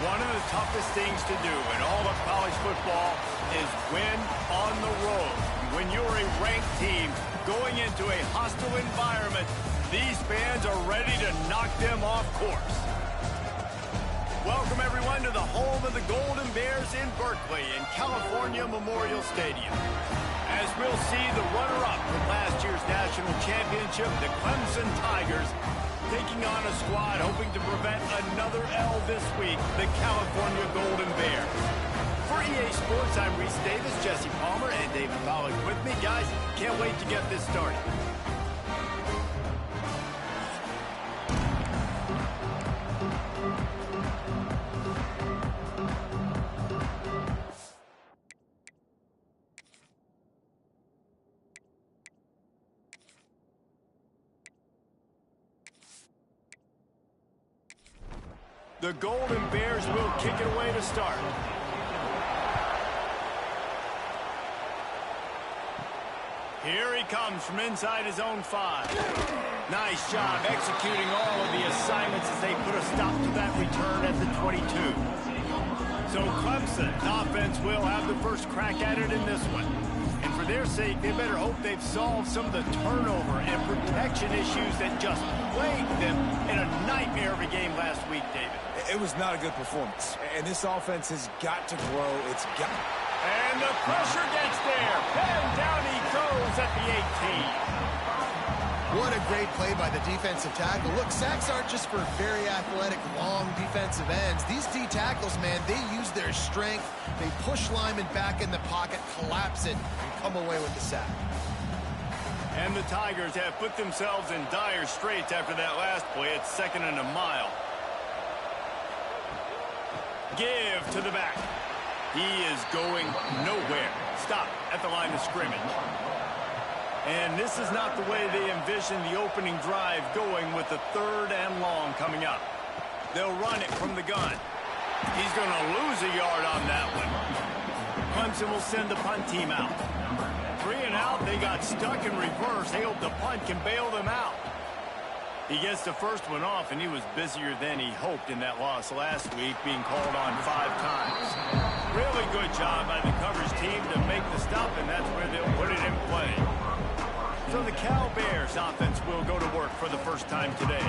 One of the toughest things to do in all of college football is win on the road. When you're a ranked team going into a hostile environment, these fans are ready to knock them off course. Welcome, everyone, to the home of the Golden Bears in Berkeley in California Memorial Stadium. As we'll see the runner-up from last year's national championship, the Clemson Tigers, taking on a squad hoping to prevent another L this week, the California Golden Bears. For EA Sports, I'm Reese Davis, Jesse Palmer, and David Bollock with me. Guys, can't wait to get this started. The Golden Bears will kick it away to start. Here he comes from inside his own 5. Nice job executing all of the assignments as they put a stop to that return at the 22. So Clemson's offense will have the first crack at it in this one. And for their sake, they better hope they've solved some of the turnover and protection issues that just plagued them in a nightmare of a game last week, David. It was not a good performance, and this offense has got to grow. It's got. And the pressure gets there. And down he goes at the 18. What a great play by the defensive tackle. Look, sacks aren't just for very athletic, long defensive ends. These D tackles, man, they use their strength. They push linemen back in the pocket, collapse it, and come away with the sack. And the Tigers have put themselves in dire straits after that last play. It's 2nd and a mile. Give to the back. He is going nowhere. Stop at the line of scrimmage. And this is not the way they envisioned the opening drive going with the 3rd and long coming up. They'll run it from the gun. He's going to lose a yard on that one. Clemson will send the punt team out. 3 and out. They got stuck in reverse. They hope the punt can bail them out. He gets the first one off, and he was busier than he hoped in that loss last week, being called on 5 times. Really good job by the coverage team to make the stop, and that's where they'll put it in play. So the Cal Bears offense will go to work for the first time today.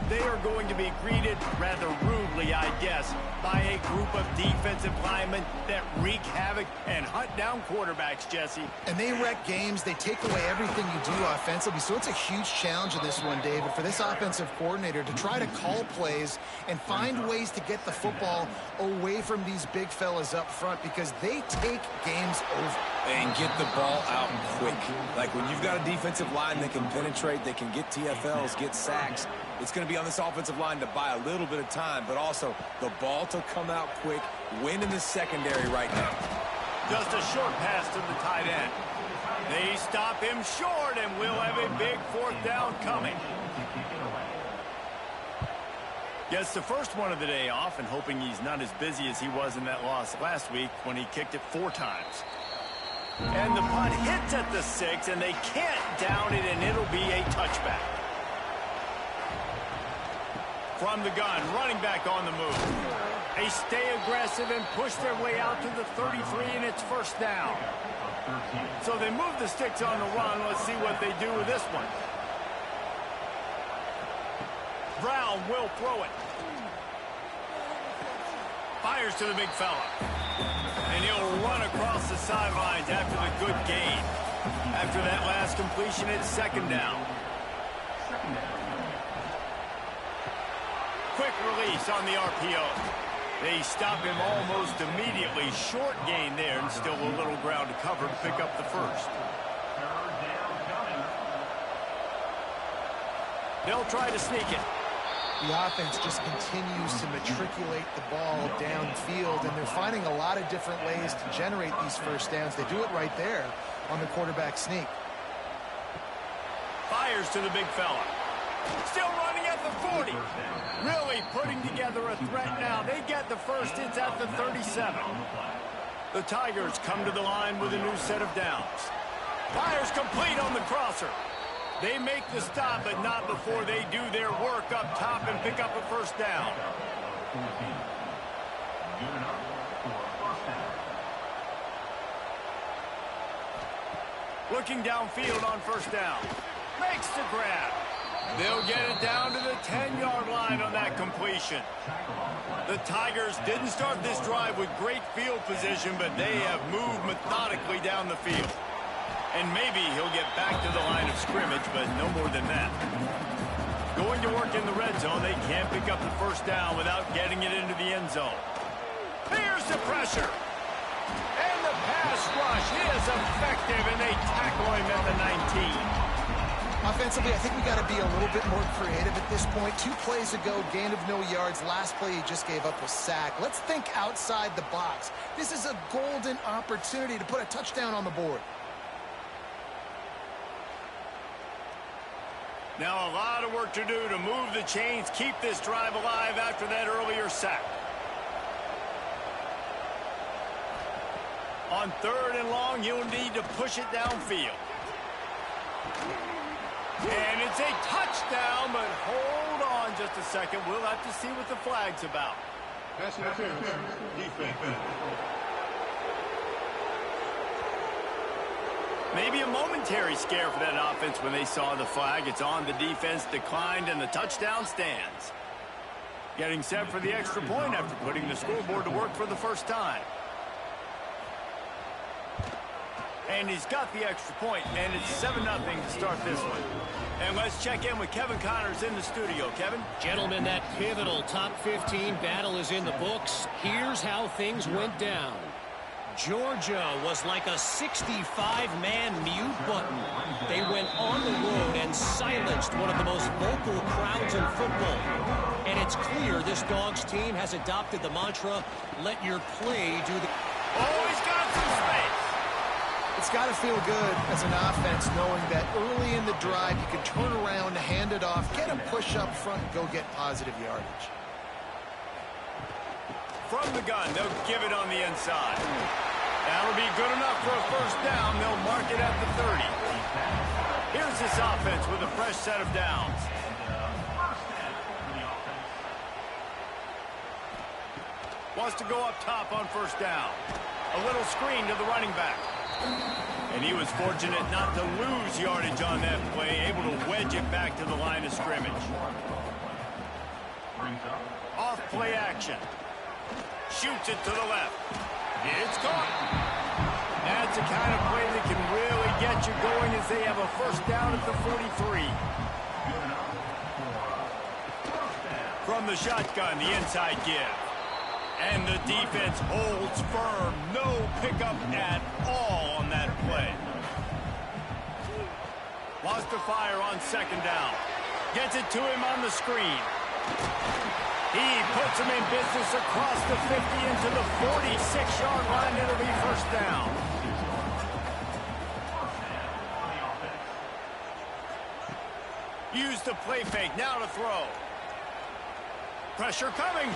They are going to be greeted rather rudely, I guess, by a group of defensive linemen that wreak havoc and hunt down quarterbacks, Jesse. And they wreck games. They take away everything you do offensively. So it's a huge challenge in this one, David, for this offensive coordinator to try to call plays and find ways to get the football away from these big fellas up front because they take games over. And get the ball out quick. Like when you've got a defensive line that can penetrate, they can get TFLs, get sacks. It's going to be on this offensive line to buy a little bit of time, but also the ball to come out quick, win in the secondary right now. Just a short pass to the tight end. They stop him short, and we'll have a big 4th down coming. Gets the first one of the day off and hoping he's not as busy as he was in that loss last week when he kicked it 4 times. And the punt hits at the 6, and they can't down it, and it'll be a touchback. From the gun, running back on the move. They stay aggressive and push their way out to the 33, and it's 1st down. So they move the sticks on the run. Let's see what they do with this one. Brown will throw it. Fires to the big fella. And he'll run across the sidelines after the good gain. After that last completion, it's 2nd down. Quick release on the RPO. They stop him almost immediately. Short gain there, and still a little ground to cover to pick up the first. They'll try to sneak it. The offense just continues to matriculate the ball downfield, and they're finding a lot of different ways to generate these first downs. They do it right there on the quarterback sneak. Fires to the big fella. Still running at the 40. Really putting together a threat now. They get the first. It's at the 37. The Tigers come to the line with a new set of downs. Fires complete on the crosser. They make the stop, but not before they do their work up top and pick up a first down. Looking downfield on first down. Makes the grab. They'll get it down to the 10-yard line on that completion. The Tigers didn't start this drive with great field position, but they have moved methodically down the field. And maybe he'll get back to the line of scrimmage, but no more than that. Going to work in the red zone, they can't pick up the first down without getting it into the end zone. Here's the pressure. And the pass rush is effective, and they tackle him at the 19. Offensively, I think we got to be a little bit more creative at this point. 2 plays ago, gain of no yards. Last play he just gave up a sack. Let's think outside the box. This is a golden opportunity to put a touchdown on the board. Now a lot of work to do to move the chains, keep this drive alive after that earlier sack. On 3rd and long, you'll need to push it downfield. And it's a touchdown, but hold on just a second. We'll have to see what the flag's about. Pass interference, defense. Maybe a momentary scare for that offense when they saw the flag. It's on, the defense declined, and the touchdown stands. Getting set for the extra point after putting the scoreboard to work for the first time. And he's got the extra point, and it's 7-0 to start this one. And let's check in with Kevin Connors in the studio. Kevin? Gentlemen, that pivotal top 15 battle is in the books. Here's how things went down. Georgia was like a 65-man mute button. They went on the road and silenced one of the most vocal crowds in football. And it's clear this Dogs team has adopted the mantra, let your play do the... Oh, he's got some space. It's got to feel good as an offense knowing that early in the drive you can turn around, hand it off, get a push up front, go get positive yardage. From the gun, they'll give it on the inside. That'll be good enough for a first down. They'll mark it at the 30. Here's this offense with a fresh set of downs. Wants to go up top on first down. A little screen to the running back. And he was fortunate not to lose yardage on that play, able to wedge it back to the line of scrimmage. Off play action. Shoots it to the left. It's caught. That's the kind of play that can really get you going as they have a first down at the 43. From the shotgun, the inside give. And the defense holds firm. No pickup at all on that play. Wants to fire on second down. Gets it to him on the screen. He puts him in business across the 50 into the 46-yard line. It'll be first down. Use the play fake. Now to throw. Pressure coming.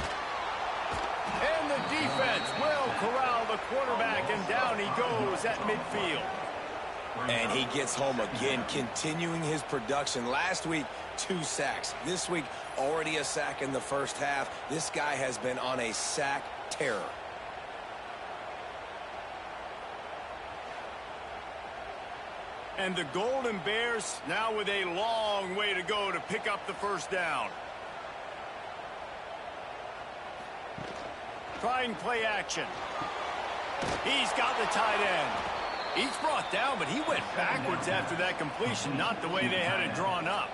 And the defense will corral the quarterback, and down he goes at midfield. And he gets home again, continuing his production. Last week, 2 sacks. This week, already a sack in the first half. This guy has been on a sack terror. And the Golden Bears now with a long way to go to pick up the first down. Trying play action. He's got the tight end. He's brought down, but he went backwards after that completion, not the way they had it drawn up.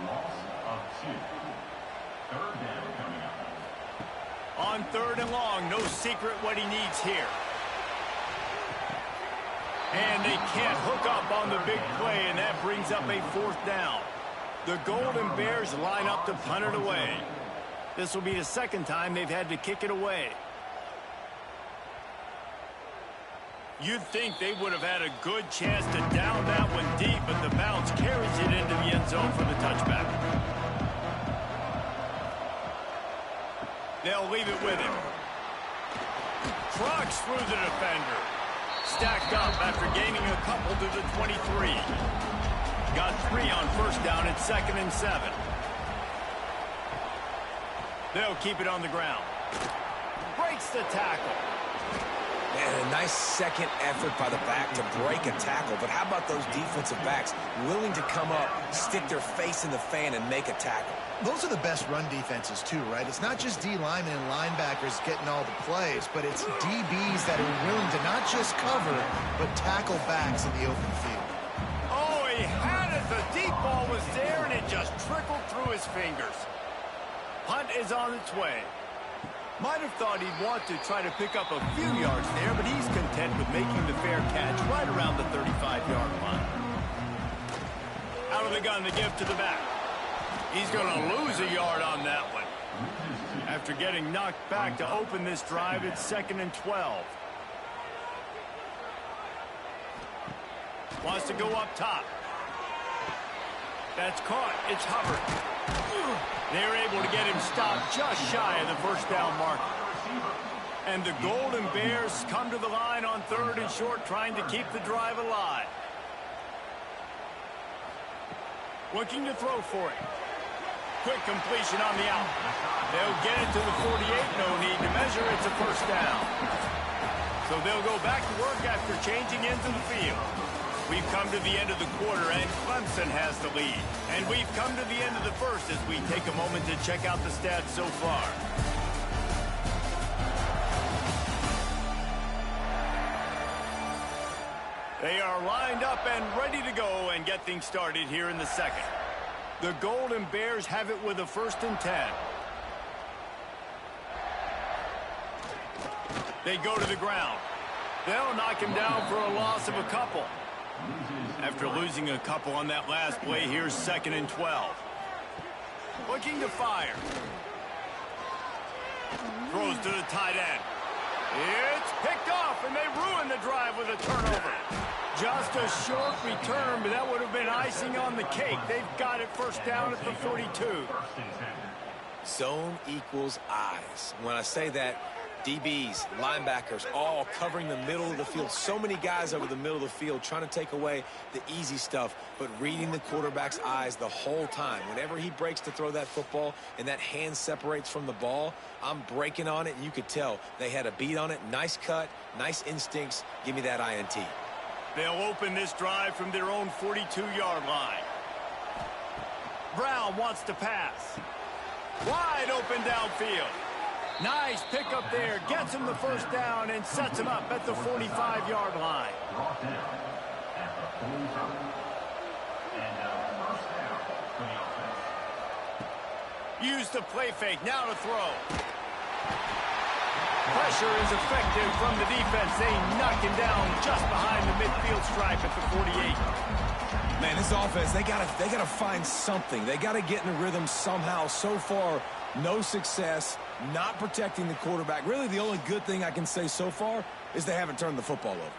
Loss of 2. Third down coming up. On 3rd and long, no secret what he needs here. And they can't hook up on the big play, and that brings up a 4th down. The Golden Bears line up to punt it away. This will be the 2nd time they've had to kick it away. You'd think they would have had a good chance to down that one deep, but the bounce carries it into the end zone for the touchback. They'll leave it with him. Trucks through the defender. Stacked up after gaining a couple to the 23. Got 3 on first down at 2nd and 7. They'll keep it on the ground. breaks the tackle. Man, a nice second effort by the back to break a tackle. But how about those defensive backs willing to come up, stick their face in the fan, and make a tackle? Those are the best run defenses, too, right? It's not just D linemen and linebackers getting all the plays, but it's DBs that are willing to not just cover, but tackle backs in the open field. Oh, he had it. The deep ball was there, and it just trickled through his fingers. Punt is on its way. Might have thought he'd want to try to pick up a few yards there, but he's content with making the fair catch right around the 35-yard line. Out of the gun to give to the back. He's going to lose a yard on that one. After getting knocked back to open this drive, it's 2nd and 12. Wants to go up top. That's caught. It's Hubbard. They're able to get him stopped just shy of the first down marker. And the Golden Bears come to the line on 3rd and short, trying to keep the drive alive. Looking to throw for it. Quick completion on the out. They'll get it to the 48. No need to measure. It's a first down. So they'll go back to work after changing into the field. We've come to the end of the quarter, and Clemson has the lead. And we've come to the end of the first as we take a moment to check out the stats so far. They are lined up and ready to go and get things started here in the second. The Golden Bears have it with a 1st and 10. They go to the ground. They'll knock him down for a loss of a couple. After losing a couple on that last play, here's 2nd and 12. Looking to fire. Throws to the tight end. It's picked off, and they ruin the drive with a turnover. Just a short return, but that would have been icing on the cake. They've got it 1st down at the 42. Zone equals eyes. When I say that, DBs, linebackers, all covering the middle of the field. So many guys over the middle of the field trying to take away the easy stuff, but reading the quarterback's eyes the whole time. Whenever he breaks to throw that football and that hand separates from the ball, I'm breaking on it, and you could tell they had a beat on it. Nice cut, nice instincts. Give me that INT. They'll open this drive from their own 42-yard line. Brown wants to pass. Wide open downfield. Nice pickup there. Gets him the 1st down and sets him up at the 45-yard line. Use the play fake. Now to throw. Pressure is effective from the defense. They knock him down just behind the midfield stripe at the 48. Man, this offense, they gotta find something. They gotta get in a rhythm somehow. So far, no success, not protecting the quarterback. Really, the only good thing I can say so far is they haven't turned the football over.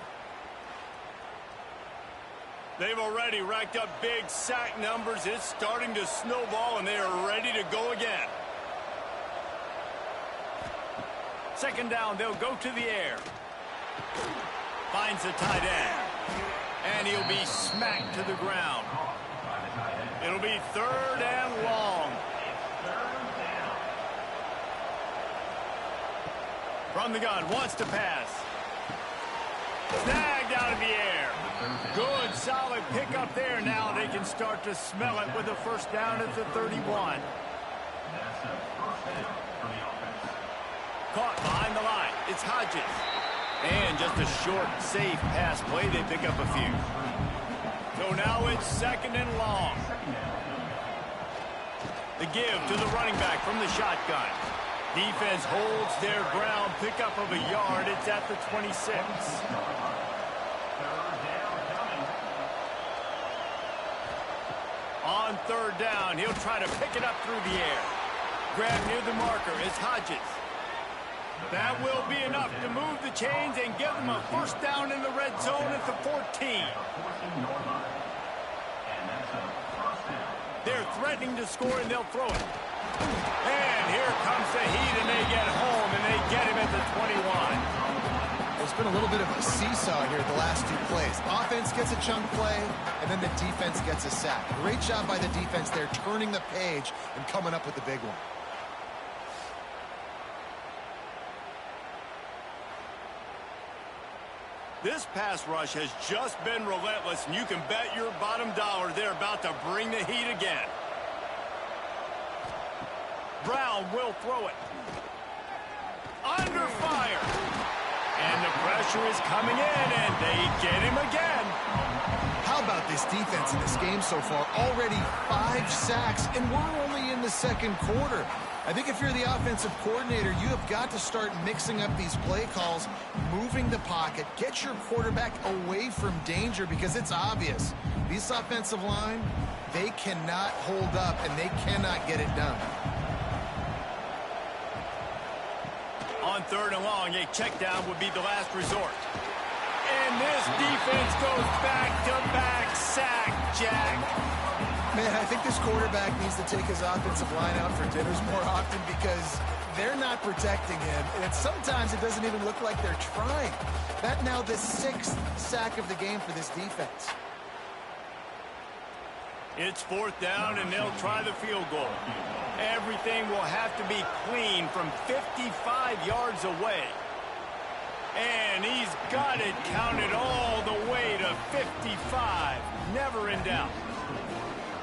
They've already racked up big sack numbers. It's starting to snowball, and they are ready to go again. 2nd down, they'll go to the air. Finds the tight end. And he'll be smacked to the ground. It'll be 3rd and long. From the gun, wants to pass. Snagged out of the air. Good, solid pickup there. Now they can start to smell it with a 1st down at the 31. Caught behind the line. It's Hodges. And just a short, safe pass play. They pick up a few. So now it's 2nd and long. The give to the running back from the shotgun. Defense holds their ground. Pickup of a yard. It's at the 26. On 3rd down, he'll try to pick it up through the air. Grab near the marker is Hodges. That will be enough to move the chains and give them a 1st down in the red zone at the 14. They're threatening to score, and they'll throw it. And here comes the heat, and they get home, and they get him at the 21. There's been a little bit of a seesaw here the last 2 plays. Offense gets a chunk play, and then the defense gets a sack. Great job by the defense there, turning the page and coming up with the big one. This pass rush has just been relentless, and you can bet your bottom dollar they're about to bring the heat again. Brown will throw it. Under fire. And the pressure is coming in, and they get him again. How about this defense in this game so far? Already 5 sacks, and we're only in the second quarter. I think if you're the offensive coordinator, you have got to start mixing up these play calls, moving the pocket, get your quarterback away from danger, because it's obvious. This offensive line, they cannot hold up, and they cannot get it done. On 3rd and long, a check down would be the last resort. And this defense goes back-to-back sack, Jack. Man, I think this quarterback needs to take his offensive line out for dinners more often, because they're not protecting him. And sometimes it doesn't even look like they're trying. That now the 6th sack of the game for this defense. It's 4th down, and they'll try the field goal. Everything will have to be clean from 55 yards away. And he's got it counted all the way to 55. Never in doubt.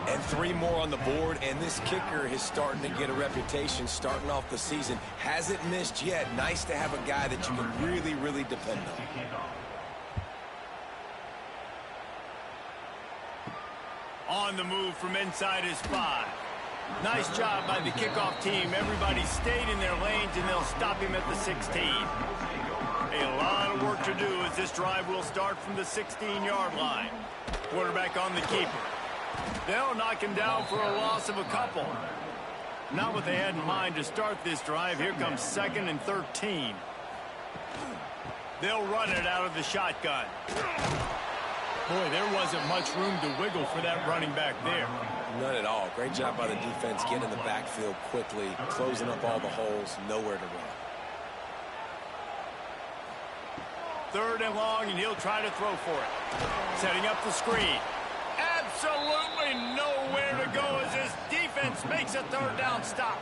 And 3 more on the board, and this kicker is starting to get a reputation starting off the season. Hasn't missed yet. Nice to have a guy that you can really, really depend on. On the move from inside his 5. Nice job by the kickoff team. Everybody stayed in their lanes, and they'll stop him at the 16. A lot of work to do as this drive will start from the 16-yard line. Quarterback on the keeper. They'll knock him down for a loss of a couple. Not what they had in mind to start this drive. Here comes 2nd and 13. They'll run it out of the shotgun. Boy, there wasn't much room to wiggle for that running back there. None at all. Great job by the defense getting in the backfield quickly, closing up all the holes, nowhere to run. 3rd and long, and he'll try to throw for it. Setting up the screen. Absolutely nowhere to go as this defense makes a 3rd down stop.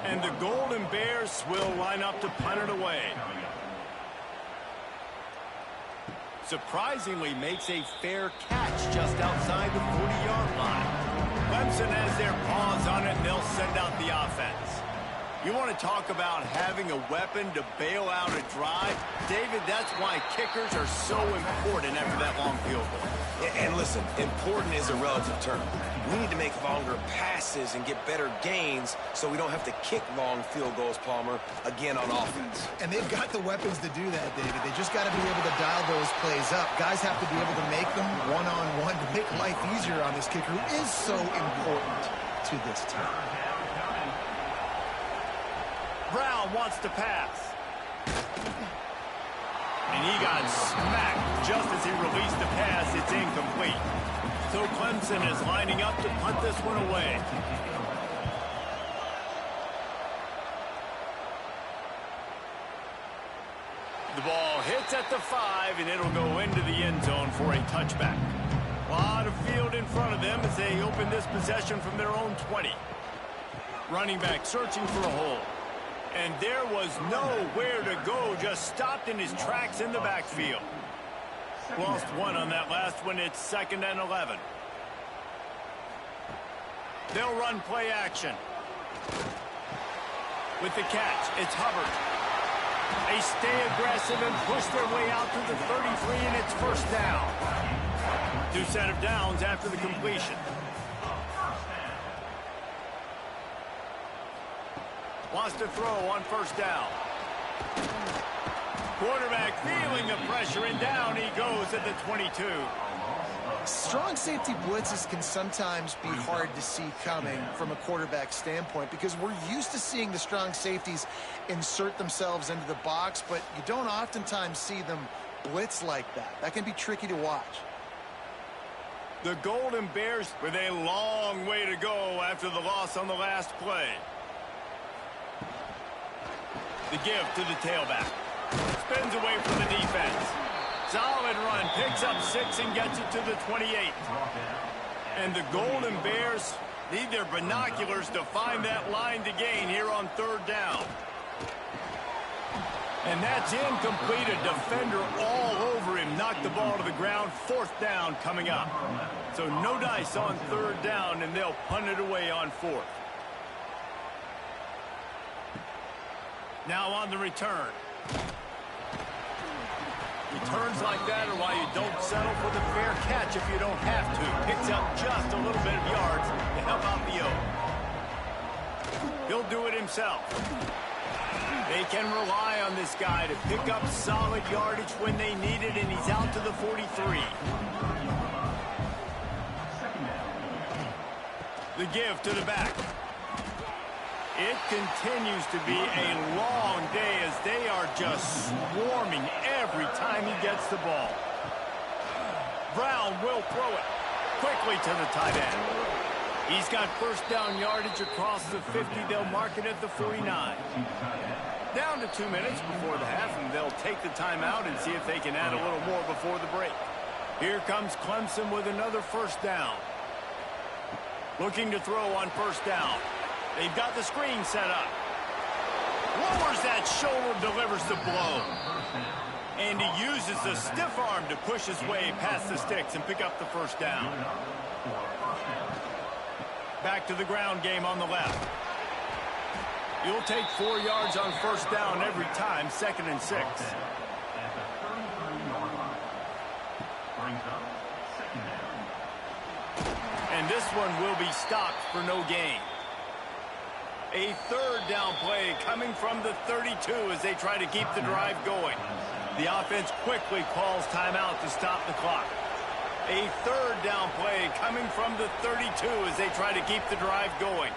And the Golden Bears will line up to punt it away. Surprisingly makes a fair catch just outside the 40-yard line. Clemson has their paws on it, and they'll send out the offense. You want to talk about having a weapon to bail out a drive? David, that's why kickers are so important after that long field goal. And listen, important is a relative term. We need to make longer passes and get better gains so we don't have to kick long field goals, Palmer, again on offense. And they've got the weapons to do that, David. They just got to be able to dial those plays up. Guys have to be able to make them one-on-one to make life easier on this kicker, who is so important to this team. Brown wants to pass. And he got smacked just as he released the pass. It's incomplete. So Clemson is lining up to punt this one away. The ball hits at the 5, and it'll go into the end zone for a touchback. A lot of field in front of them as they open this possession from their own 20. Running back searching for a hole. And there was nowhere to go, just stopped in his tracks in the backfield. Lost 1 on that last one. It's 2nd and 11. They'll run play action. With the catch, it's Hubbard. They stay aggressive and push their way out to the 33, and it's 1st down. 2 set of downs after the completion. Wants to throw on 1st down. Quarterback feeling the pressure, and down he goes at the 22. Strong safety blitzes can sometimes be hard to see coming from a quarterback standpoint, because we're used to seeing the strong safeties insert themselves into the box, but you don't oftentimes see them blitz like that. That can be tricky to watch. The Golden Bears with a long way to go after the loss on the last play. The give to the tailback. Spins away from the defense. Solid run. Picks up 6 and gets it to the 28. And the Golden Bears need their binoculars to find that line to gain here on 3rd down. And that's incomplete. A defender all over him. Knocked the ball to the ground. 4th down coming up. So no dice on 3rd down, and they'll punt it away on 4th. Now on the return. Returns like that are why you don't settle for the fair catch if you don't have to. Picks up just a little bit of yards to help out the O. He'll do it himself. They can rely on this guy to pick up solid yardage when they need it, and he's out to the 43. The give to the back. It continues to be a long day as they are just swarming every time he gets the ball. Brown will throw it quickly to the tight end. He's got 1st down yardage across the 50. They'll mark it at the 49. Down to 2 minutes before the half, and they'll take the timeout and see if they can add a little more before the break. Here comes Clemson with another 1st down. Looking to throw on 1st down. They've got the screen set up. Lowers that shoulder, delivers the blow. And he uses the stiff arm to push his way past the sticks and pick up the 1st down. Back to the ground game on the left. You'll take 4 yards on 1st down every time, 2nd and 6. And this one will be stopped for no gain. A 3rd down play coming from the 32 as they try to keep the drive going. The offense quickly calls timeout to stop the clock. A 3rd down play coming from the 32 as they try to keep the drive going.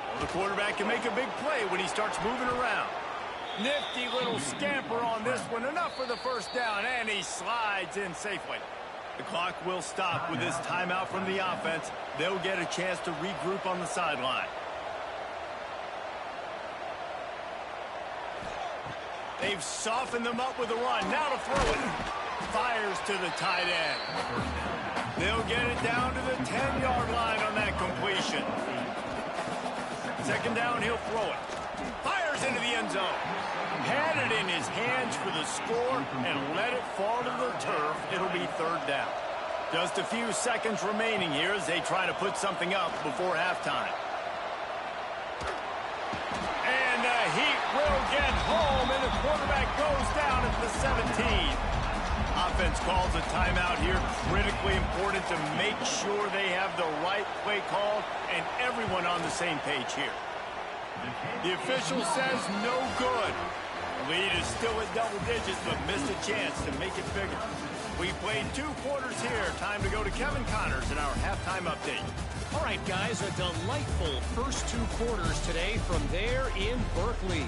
Well, the quarterback can make a big play when he starts moving around. Nifty little scamper on this one. Enough for the 1st down, and he slides in safely. The clock will stop with this timeout from the offense. They'll get a chance to regroup on the sideline. They've softened them up with a run. Now to throw it. Fires to the tight end. They'll get it down to the 10-yard line on that completion. 2nd down, he'll throw it. Fires into the end zone. Had it in his hands for the score and let it fall to the turf. It'll be 3rd down. Just a few seconds remaining here as they try to put something up before halftime. And the Heat will get home, and the quarterback goes down at the 17. Offense calls a timeout here. Critically important to make sure they have the right play call and everyone on the same page here. The official says no good. Lead is still at double digits, but missed a chance to make it bigger. We played 2 quarters here. Time to go to Kevin Connors in our halftime update. All right, guys, a delightful first 2 quarters today from there in Berkeley.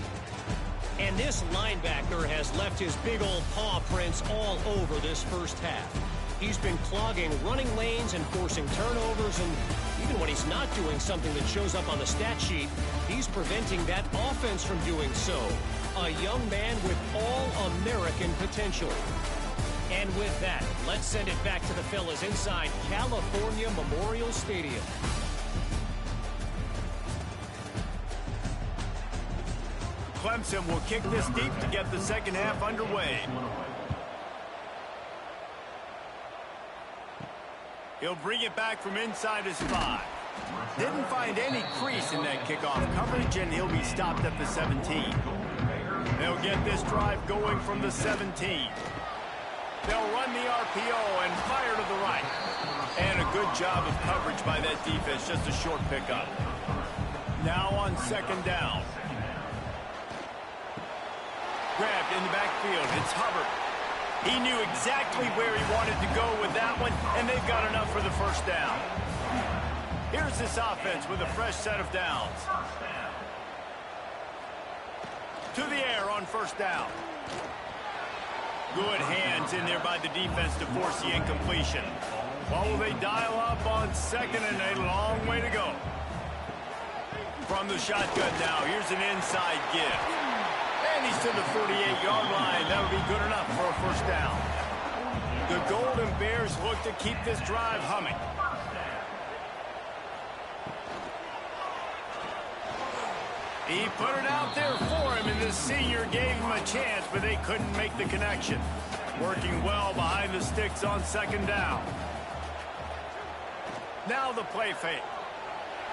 And this linebacker has left his big old paw prints all over this first half. He's been clogging running lanes and forcing turnovers, and even when he's not doing something that shows up on the stat sheet, he's preventing that offense from doing so. A young man with all-American potential. And with that, let's send it back to the fellas inside California Memorial Stadium. Clemson will kick this deep to get the 2nd half underway. He'll bring it back from inside his 5. Didn't find any crease in that kickoff coverage, and he'll be stopped at the 17. They'll get this drive going from the 17. They'll run the RPO and fire to the right. And a good job of coverage by that defense, just a short pickup. Now on 2nd down. Grabbed in the backfield. It's Hubbard. He knew exactly where he wanted to go with that one, and they've got enough for the 1st down. Here's this offense with a fresh set of downs. To the air on 1st down. Good hands in there by the defense to force the incompletion. What will they dial up on 2nd, and a long way to go. From the shotgun now, here's an inside give. And he's to the 48-yard line. That'll be good enough for a 1st down. The Golden Bears look to keep this drive humming. He put it out there for him, and this senior gave him a chance, but they couldn't make the connection. Working well behind the sticks on second down. Now the play fake.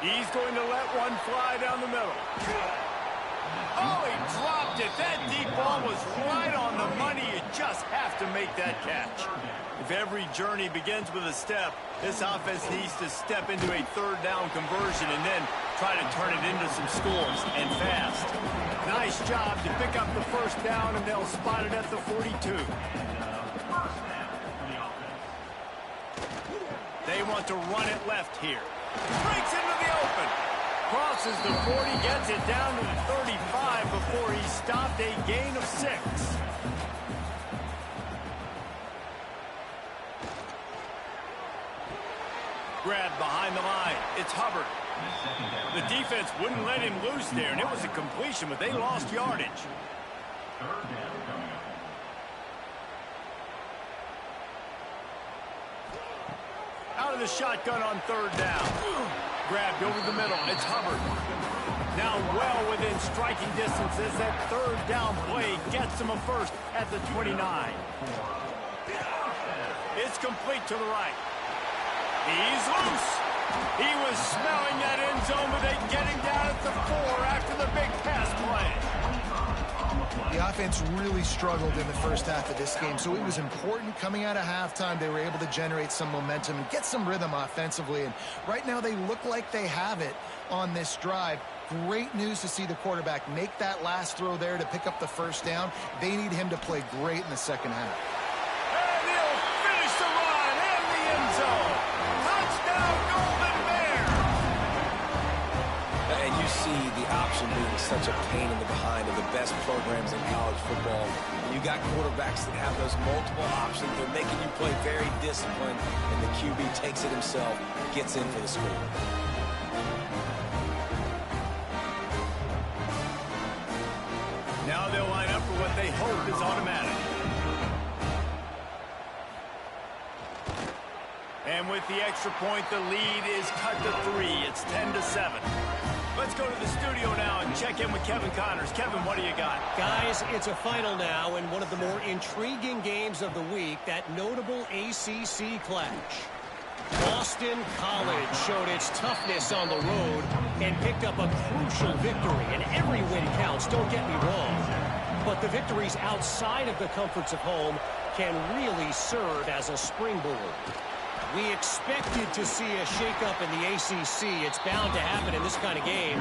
He's going to let one fly down the middle. Oh, he dropped it. That deep ball was right on the money. You just have to make that catch. If every journey begins with a step, this offense needs to step into a third down conversion and then try to turn it into some scores, and fast. Nice job to pick up the first down, and they'll spot it at the 42. They want to run it left here. Breaks into the open. Crosses the 40, gets it down to the 35 before he stopped, a gain of 6. Grab behind the line. It's Hubbard. The defense wouldn't let him loose there, and it was a completion, but they lost yardage. Out of the shotgun on third down. Grabbed over the middle. It's Hubbard. Now well within striking distance as that third down play gets him a first at the 29. It's complete to the right. He's loose. He was smelling that end zone, but they get him down at the 4 after the big pass play. The offense really struggled in the first half of this game, so it was important coming out of halftime. They were able to generate some momentum and get some rhythm offensively, and right now they look like they have it on this drive. Great news to see the quarterback make that last throw there to pick up the first down. They need him to play great in the second half. And he'll finish the run in the end zone. Touchdown, Golden Bear! And you see the option being such a pain in the behind of the best programs in college football. You got quarterbacks that have those multiple options. They're making you play very disciplined, and the QB takes it himself, gets in for the score. Now they'll line up for what they hope is automatic. And with the extra point, the lead is cut to 3. It's 10-7. Let's go to the studio now and check in with Kevin Connors. Kevin, what do you got? Guys, it's a final now, and one of the more intriguing games of the week, that notable ACC clash. Boston College showed its toughness on the road and picked up a crucial victory. And every win counts, don't get me wrong. But the victories outside of the comforts of home can really serve as a springboard. We expected to see a shakeup in the ACC. It's bound to happen in this kind of game.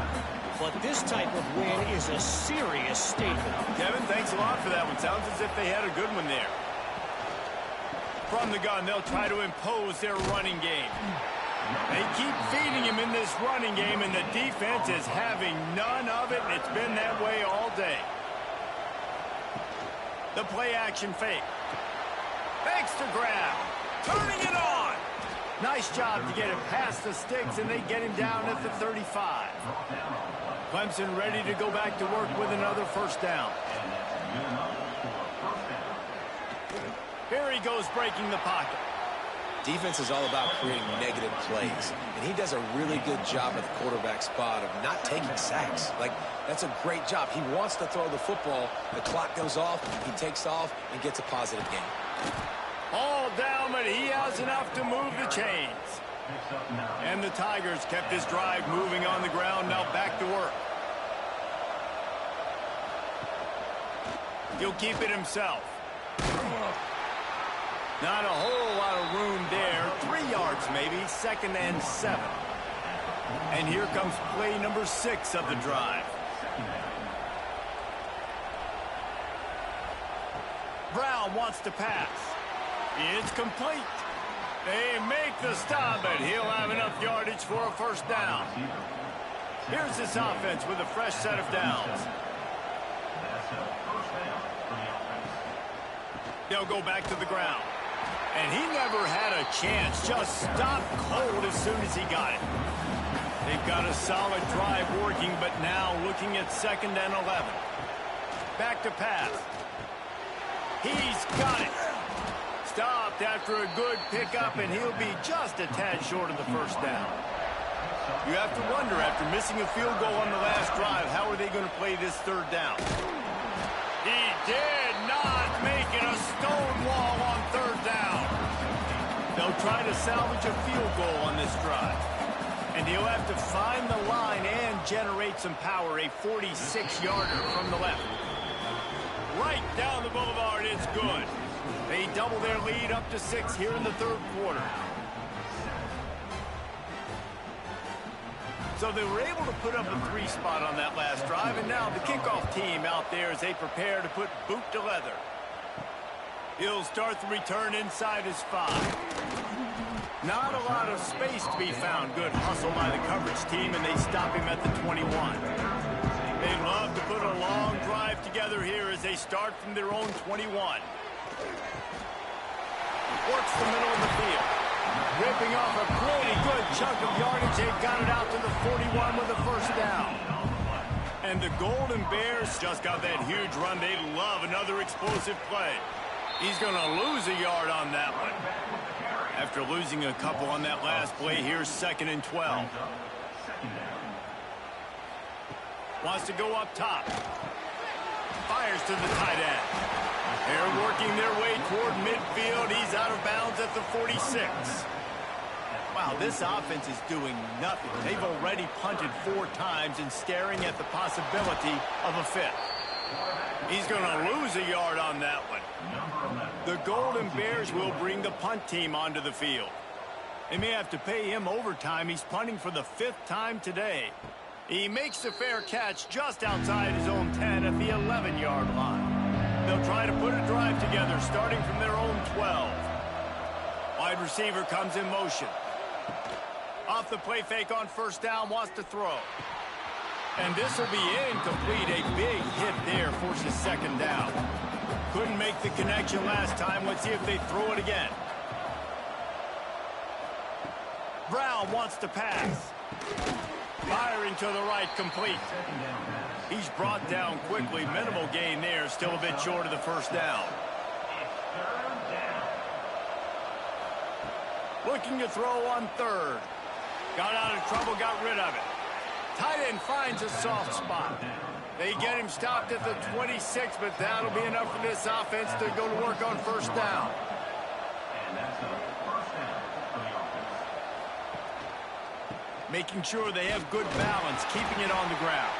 But this type of win is a serious statement. Kevin, thanks a lot for that one. Sounds as if they had a good one there. From the gun, they'll try to impose their running game. They keep feeding him in this running game, and the defense is having none of it, and it's been that way all day. The play action fake. Fakes to grab. Turning it on. Nice job to get it past the sticks, and they get him down at the 35. Clemson ready to go back to work with another first down. Here he goes breaking the pocket. Defense is all about creating negative plays, and he does a really good job at the quarterback spot of not taking sacks. Like, that's a great job. He wants to throw the football. The clock goes off, he takes off, and gets a positive gain. All down, but he has enough to move the chains. And the Tigers kept this drive moving on the ground, now back to work. He'll keep it himself. Not a whole lot of room there. 3 yards maybe, 2nd and 7. And here comes play number 6 of the drive. Brown wants to pass. It's complete. They make the stop, but he'll have enough yardage for a first down. Here's this offense with a fresh set of downs. They'll go back to the ground. And he never had a chance. Just stopped cold as soon as he got it. They've got a solid drive working, but now looking at 2nd and 11. Back to pass. He's got it. Stopped after a good pickup, and he'll be just a tad short of the first down. You have to wonder, after missing a field goal on the last drive, how are they going to play this third down? He did not make it a stone wall on third down. They'll try to salvage a field goal on this drive. And he'll have to find the line and generate some power, a 46-yarder from the left. Right down the boulevard, it's good. They double their lead up to 6 here in the third quarter. So they were able to put up a 3 spot on that last drive, and now the kickoff team out there as they prepare to put boot to leather. He'll start the return inside his 5. Not a lot of space to be found. Good hustle by the coverage team, and they stop him at the 21. They'd love to put a long drive together here as they start from their own 21. Works the middle of the field. Ripping off a pretty good chunk of yardage. They've got it out to the 41 with a first down. And the Golden Bears just got that huge run. They love another explosive play. He's going to lose a yard on that one. After losing a couple on that last play, here's 2nd and 12. Wants to go up top. Fires to the tight end. They're working their way toward midfield. He's out of bounds at the 46. Wow, this offense is doing nothing. They've already punted 4 times and staring at the possibility of a 5th. He's going to lose a yard on that one. The Golden Bears will bring the punt team onto the field. They may have to pay him overtime. He's punting for the 5th time today. He makes the fair catch just outside his own 10 at the 11-yard line. They'll try to put a drive together starting from their own 12. Wide receiver comes in motion. Off the play fake on first down, wants to throw. And this will be incomplete. A big hit there forces 2nd down. Couldn't make the connection last time. Let's see if they throw it again. Brown wants to pass. Firing to the right, complete. He's brought down quickly. Minimal gain there. Still a bit short of the first down. Looking to throw on 3rd. Got out of trouble, got rid of it. Tight end finds a soft spot. They get him stopped at the 26, but that'll be enough for this offense to go to work on first down. Making sure they have good balance, keeping it on the ground.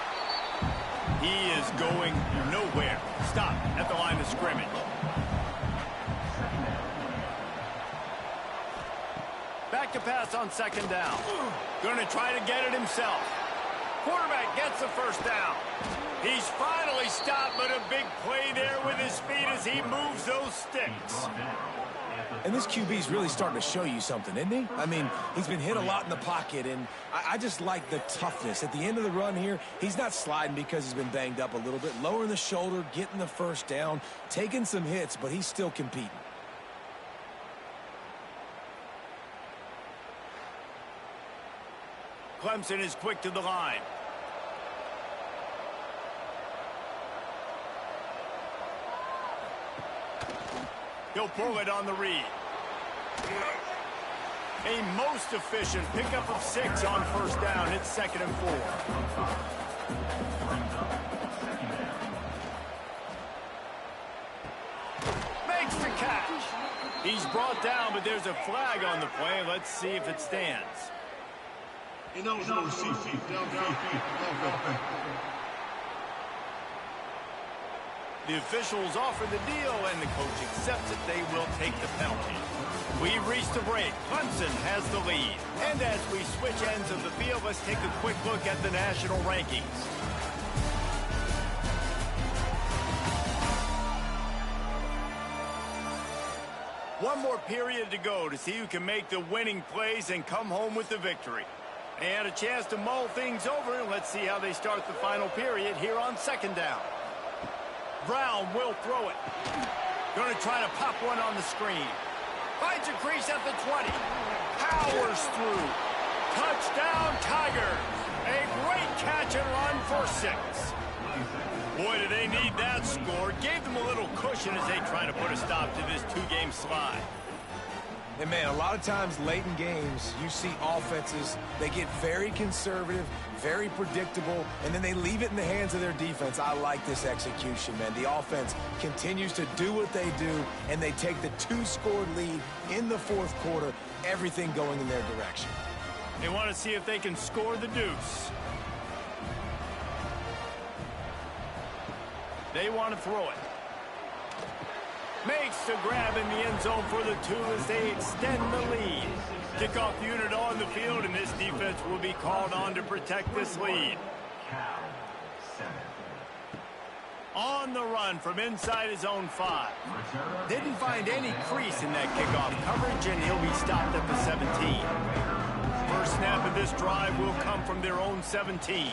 He is going nowhere. Stop at the line of scrimmage. Back to pass on 2nd down. Going to try to get it himself. Quarterback gets the first down. He's finally stopped, but a big play there with his feet as he moves those sticks. And this QB's really starting to show you something, isn't he? I mean, he's been hit a lot in the pocket, and I just like the toughness. At the end of the run here, he's not sliding because he's been banged up a little bit. Lowering the shoulder, getting the first down, taking some hits, but he's still competing. Clemson is quick to the line. He'll pull it on the read. A most efficient pickup of 6 on first down. It's 2nd and 4. Makes the catch. He's brought down, but there's a flag on the play. Let's see if it stands. Ineligible receiver. Downfield. The officials offer the deal, and the coach accepts it. They will take the penalty. We've reached the break. Clemson has the lead. And as we switch ends of the field, let's take a quick look at the national rankings. One more period to go to see who can make the winning plays and come home with the victory. And a chance to mull things over. Let's see how they start the final period here on 2nd down. Brown will throw it. Going to try to pop one on the screen. Finds a crease at the 20. Powers through. Touchdown, Tigers. A great catch and run for 6. Boy, do they need that score. Gave them a little cushion as they try to put a stop to this 2-game slide. And, man, a lot of times late in games, you see offenses, they get very conservative, very predictable, and then they leave it in the hands of their defense. I like this execution, man. The offense continues to do what they do, and they take the 2-score lead in the fourth quarter, everything going in their direction. They want to see if they can score the deuce. They want to throw it. Makes the grab in the end zone for the 2 as they extend the lead. Kickoff unit on the field, and this defense will be called on to protect this lead. On the run from inside his own 5. Didn't find any crease in that kickoff coverage, and he'll be stopped at the 17. First snap of this drive will come from their own 17.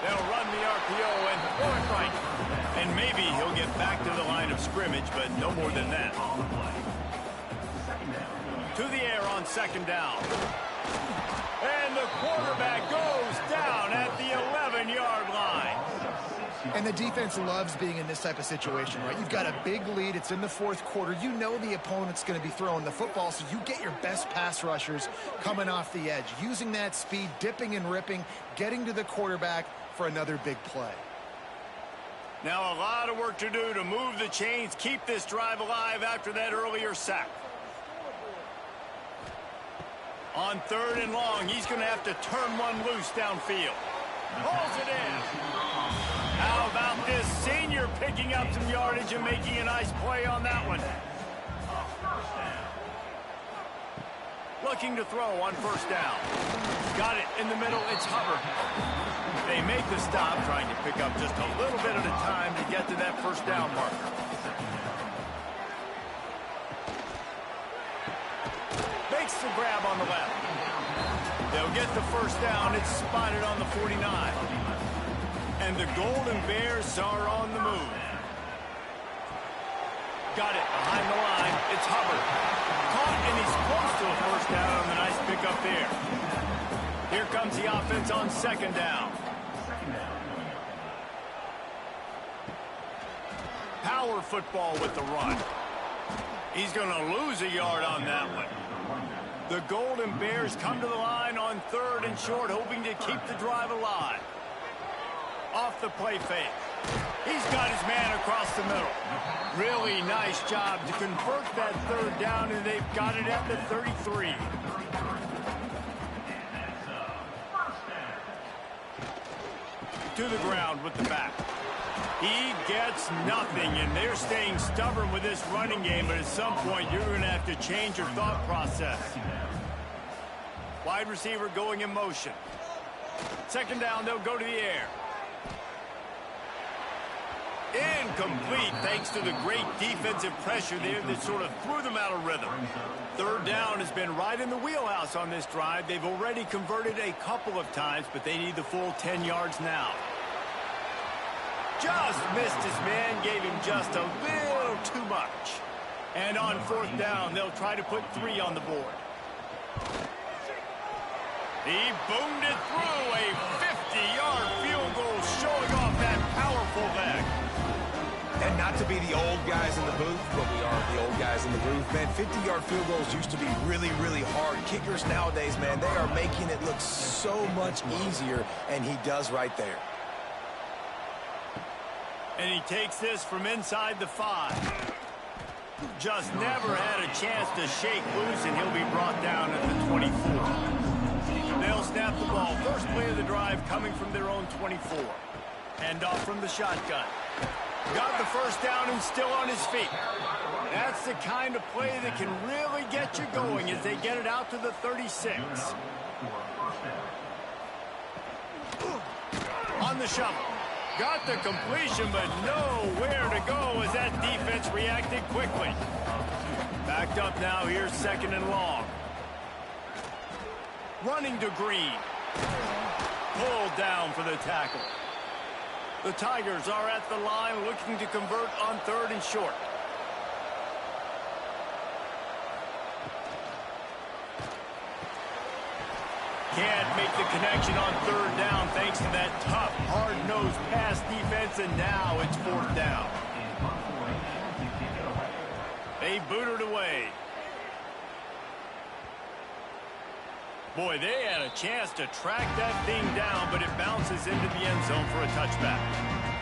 They'll run the RPO and throw it right. And maybe he'll get back to the line of scrimmage, but no more than that. To the air on second down. And the quarterback goes down at the 11-yard line. And the defense loves being in this type of situation, right? You've got a big lead. It's in the fourth quarter. You know the opponent's going to be throwing the football, so you get your best pass rushers coming off the edge, using that speed, dipping and ripping, getting to the quarterback for another big play. Now a lot of work to do to move the chains, keep this drive alive after that earlier sack. On 3rd and long, he's going to have to turn one loose downfield. Pulls it in. How about this senior picking up some yardage and making a nice play on that one? Looking to throw on first down. Got it in the middle. It's Hubbard. They make the stop, trying to pick up just a little bit at a time to get to that first down marker. Makes the grab on the left. They'll get the first down. It's spotted on the 49. And the Golden Bears are on the move. Got it behind the line. It's Hubbard. Caught, and he's close to a first down on the nice pickup there. Here comes the offense on second down. Power football with the run. He's going to lose a yard on that one. The Golden Bears come to the line on 3rd and short, hoping to keep the drive alive. Off the play fake. He's got his man across the middle. Really nice job to convert that 3rd down, and they've got it at the 33. To the ground with the back. He gets nothing, and they're staying stubborn with this running game, but at some point you're going to have to change your thought process. Wide receiver going in motion. Second down, they'll go to the air. Incomplete, thanks to the great defensive pressure there that sort of threw them out of rhythm. 3rd down has been right in the wheelhouse on this drive. They've already converted a couple of times, but they need the full 10 yards now. Just missed his man, gave him just a little too much. And on 4th down, they'll try to put 3 on the board. He boomed it through, a 50-yard field goal, showing off that powerful leg. And not to be the old guys in the booth, but we are the old guys in the booth. Man, 50-yard field goals used to be really, really hard. Kickers nowadays, man, they are making it look so much easier, and he does right there. And he takes this from inside the 5. Just never had a chance to shake loose, and he'll be brought down at the 24. They'll snap the ball. First play of the drive coming from their own 24. Hand off from the shotgun. Got the first down and still on his feet. That's the kind of play that can really get you going as they get it out to the 36. On the shovel. Got the completion, but nowhere to go as that defense reacted quickly. Backed up now. Here's 2nd and long. Running to Green. Pulled down for the tackle. The Tigers are at the line looking to convert on 3rd and short. Can't make the connection on 3rd down thanks to that tough, hard-nosed pass defense, and now it's 4th down. They They boot it away. Boy, they had a chance to track that thing down, but it bounces into the end zone for a touchback.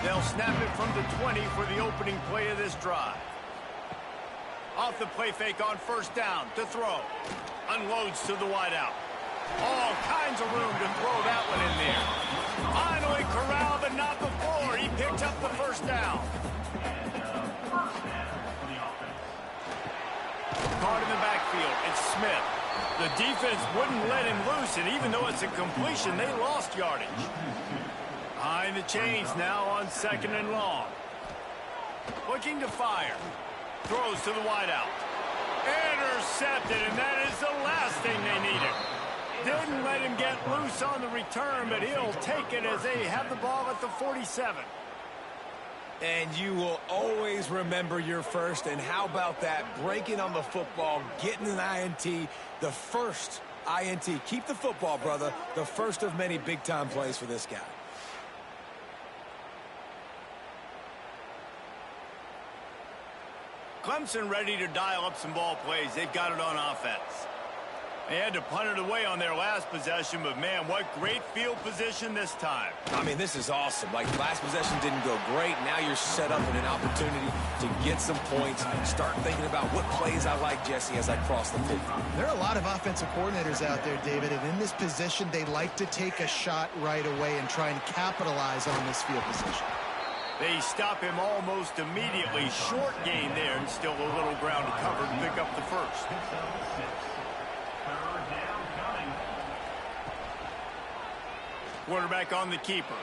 They'll snap it from the 20 for the opening play of this drive. Off the play fake on first down to throw. Unloads to the wideout. All kinds of room to throw that one in there. Finally corralled, but not before. He picked up the first down. Caught in the backfield. It's Smith. The defense wouldn't let him loose, and even though it's a completion, they lost yardage. Behind the chains now on second and long. Looking to fire. Throws to the wideout. Intercepted, and that is the last thing they needed. Didn't let him get loose on the return, but he'll take it as they have the ball at the 47. And you will always remember your first. And how about that? Breaking on the football, getting an INT, the first INT. Keep the football, brother. The first of many big-time plays for this guy. Clemson ready to dial up some ball plays. They've got it on offense. They had to punt it away on their last possession, but, man, what great field position this time. I mean, this is awesome. Like, last possession didn't go great. Now you're set up in an opportunity to get some points. Start thinking about what plays I like, Jesse, as I cross the field. There are a lot of offensive coordinators out there, David, and in this position, they like to take a shot right away and try and capitalize on this field position. They stop him almost immediately. Short gain there, and still a little ground to cover to pick up the first. Quarterback on the keeper.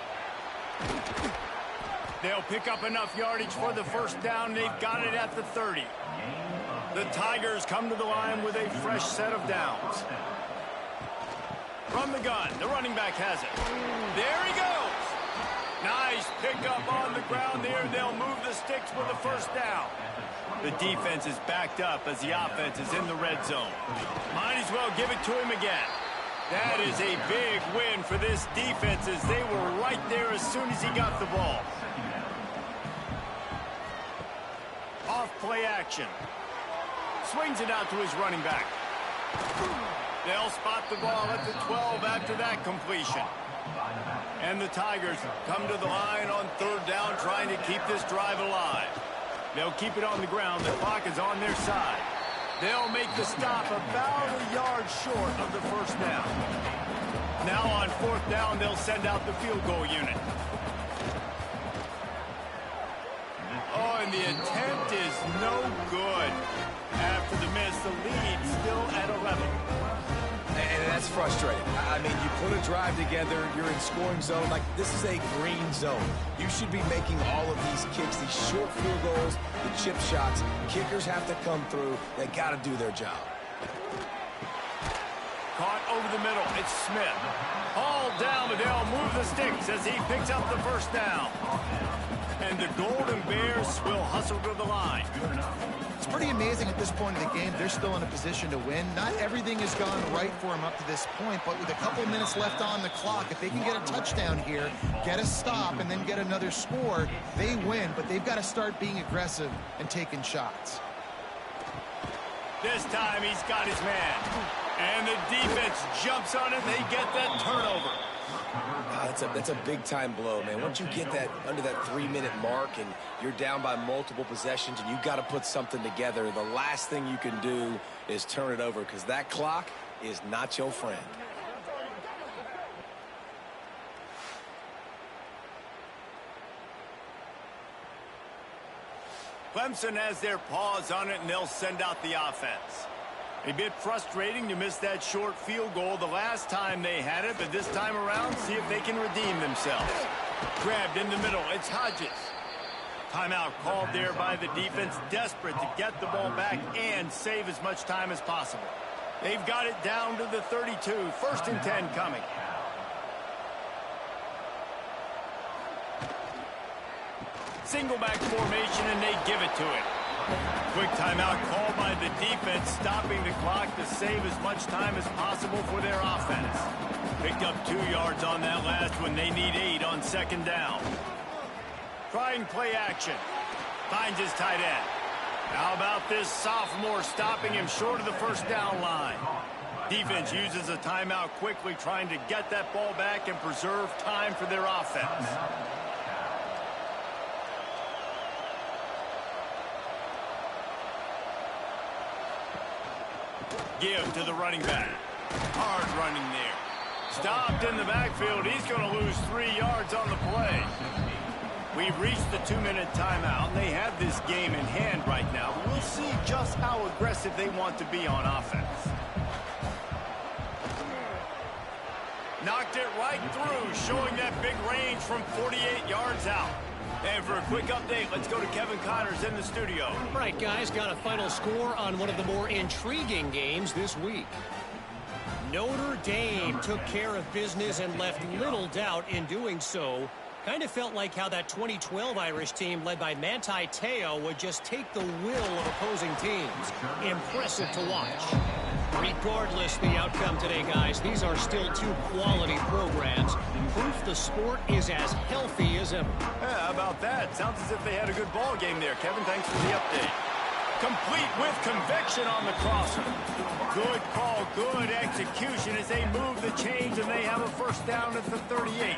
They'll pick up enough yardage for the first down. They've got it at the 30. The Tigers come to the line with a fresh set of downs. From the gun, the running back has it. There he goes. Nice pickup on the ground there. They'll move the sticks with the first down. The defense is backed up as the offense is in the red zone. Might as well give it to him again. That is a big win for this defense as they were right there as soon as he got the ball. Off play action. Swings it out to his running back. They'll spot the ball at the 12 after that completion. And the Tigers come to the line on third down trying to keep this drive alive. They'll keep it on the ground. The clock is on their side. They'll make the stop about a yard short of the first down. Now on fourth down, they'll send out the field goal unit. Oh, and the attempt is no good. After the miss, the lead still at 11. And that's frustrating. I mean, you put a drive together, you're in scoring zone. Like, this is a green zone. You should be making all of these kicks, these short field goals, the chip shots. Kickers have to come through. They got to do their job. Caught over the middle. It's Smith. Hauled down, but they'll move the sticks as he picks up the first down. And the Golden Bears will hustle to the line. It's pretty amazing at this point of the game. They're still in a position to win. Not everything has gone right for them up to this point, but with a couple of minutes left on the clock, if they can get a touchdown here, get a stop, and then get another score, they win. But they've got to start being aggressive and taking shots. This time he's got his man. And the defense jumps on it. They get that turnover. That's a big-time blow, man. Once you get that under that 3-minute mark and you're down by multiple possessions and you got to put something together, the last thing you can do is turn it over because that clock is not your friend. Clemson has their paws on it, and they'll send out the offense. A bit frustrating to miss that short field goal the last time they had it, but this time around, see if they can redeem themselves. Grabbed in the middle. It's Hodges. Timeout called there by the defense, desperate to get the ball back and save as much time as possible. They've got it down to the 32. First and 10 coming. Single back formation, and they give it to it. Quick timeout called by the defense, stopping the clock to save as much time as possible for their offense. Picked up 2 yards on that last one. They need 8 on second down. Trying play action. Finds his tight end. How about this sophomore stopping him short of the first down line? Defense uses a timeout quickly, trying to get that ball back and preserve time for their offense. Give to the running back. Hard running there. Stopped in the backfield. He's going to lose 3 yards on the play. We've reached the 2-minute timeout. They have this game in hand right now. We'll see just how aggressive they want to be on offense. Knocked it right through, showing that big range from 48 yards out. And for a quick update, let's go to Kevin Connors in the studio. Right, guys, got a final score on one of the more intriguing games this week. Notre Dame took care of business and left little doubt in doing so. Kind of felt like how that 2012 Irish team led by Manti Te'o would just take the will of opposing teams. Impressive to watch. Regardless the outcome today, guys, these are still 2 quality programs. Proof the sport is as healthy as ever. Yeah, how about that? Sounds as if they had a good ball game there. Kevin, thanks for the update. Complete with conviction on the crosser. Good call, good execution as they move the chains and they have a first down at the 38.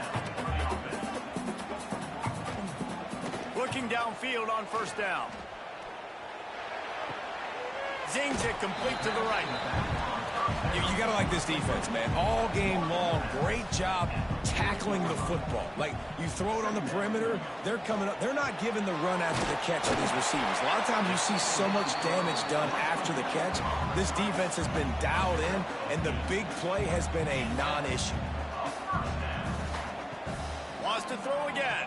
Looking downfield on first down. Zings it complete to the right. You got to like this defense, man. All game long, great job tackling the football. Like, you throw it on the perimeter, they're coming up. They're not giving the run after the catch to these receivers. A lot of times you see so much damage done after the catch. This defense has been dialed in, and the big play has been a non-issue. Wants to throw again.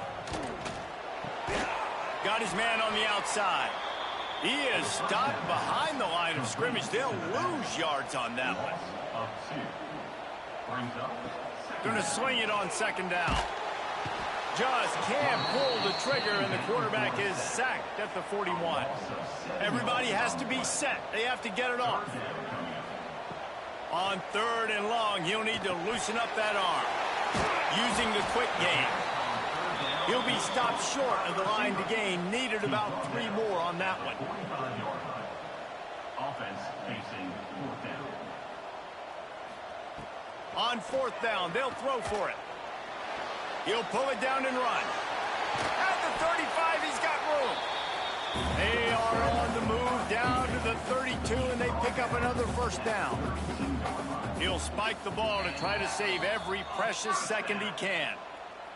Got his man on the outside. He is stopped behind the line of scrimmage. They'll lose yards on that one. Going to swing it on second down. Just can't pull the trigger, and the quarterback is sacked at the 41. Everybody has to be set. They have to get it off. On 3rd and long, he'll need to loosen up that arm. Using the quick game. He'll be stopped short of the line to gain. Needed about 3 more on that one. Offense facing 4th down. On 4th down, they'll throw for it. He'll pull it down and run. At the 35, he's got room. They are on the move down to the 32, and they pick up another first down. He'll spike the ball to try to save every precious second he can.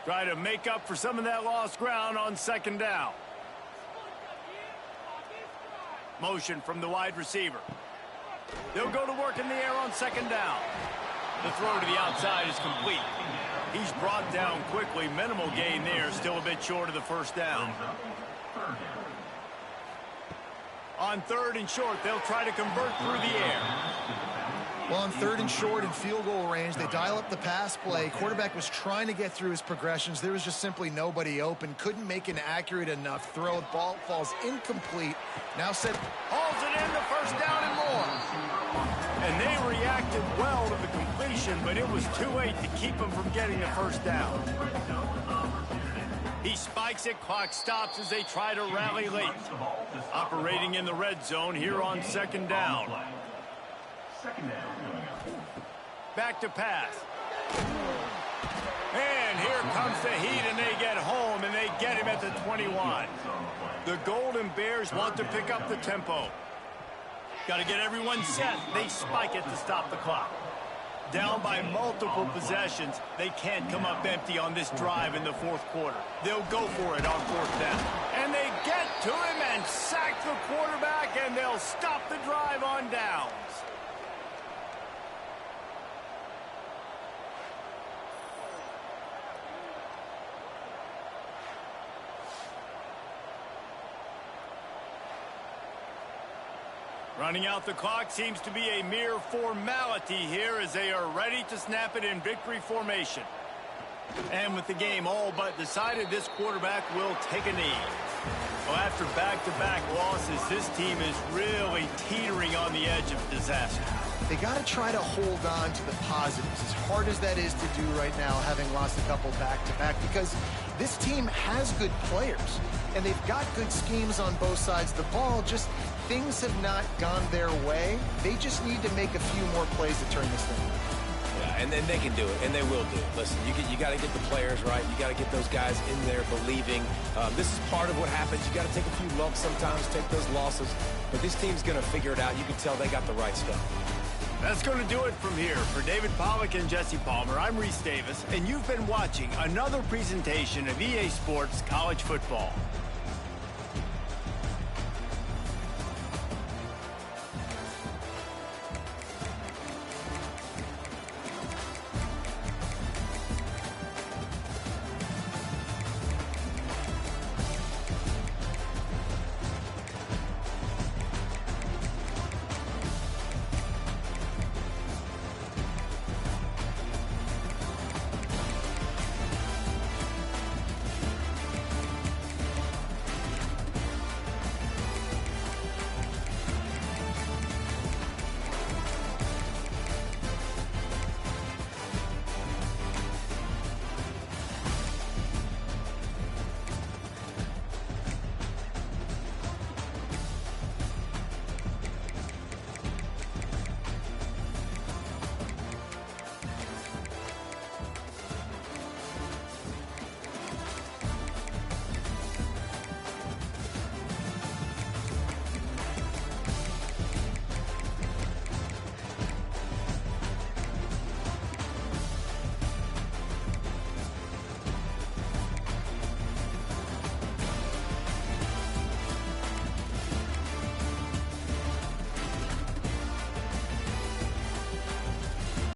Try to make up for some of that lost ground on second down. Motion from the wide receiver. They'll go to work in the air on second down. The throw to the outside is complete. He's brought down quickly. Minimal gain there. Still a bit short of the first down. On 3rd and short, they'll try to convert through the air. Well, on 3rd and short in field goal range, they dial up the pass play. Quarterback was trying to get through his progressions. There was just simply nobody open. Couldn't make an accurate enough throw. The ball falls incomplete. Now set. Hauls it in, the first down and more. And they reacted well to the completion, but it was too late to keep them from getting the first down. He spikes it, clock stops as they try to rally late. Operating in the red zone here on second down. Back to pass. And here comes the heat, and they get home, and they get him at the 21. The Golden Bears want to pick up the tempo. Got to get everyone set. They spike it to stop the clock. Down by multiple possessions, they can't come up empty on this drive in the 4th quarter. They'll go for it on 4th down. And they get to him and sack the quarterback, and they'll stop the drive on downs. Running out the clock seems to be a mere formality here as they are ready to snap it in victory formation. And with the game all but decided, this quarterback will take a knee. Well, after back-to-back losses, this team is really teetering on the edge of disaster. they got to try to hold on to the positives, as hard as that is to do right now, having lost a couple back-to-back, because this team has good players, and they've got good schemes on both sides of the ball. Just things have not gone their way. They just need to make a few more plays to turn this thing around. Yeah, and then they can do it, and they will do it. Listen, you got to get the players right. You got to get those guys in there believing. This is part of what happens. You got to take a few lumps sometimes, take those losses. But this team's going to figure it out. You can tell they got the right stuff. That's going to do it from here. For David Pollack and Jesse Palmer, I'm Reese Davis, and you've been watching another presentation of EA Sports College Football.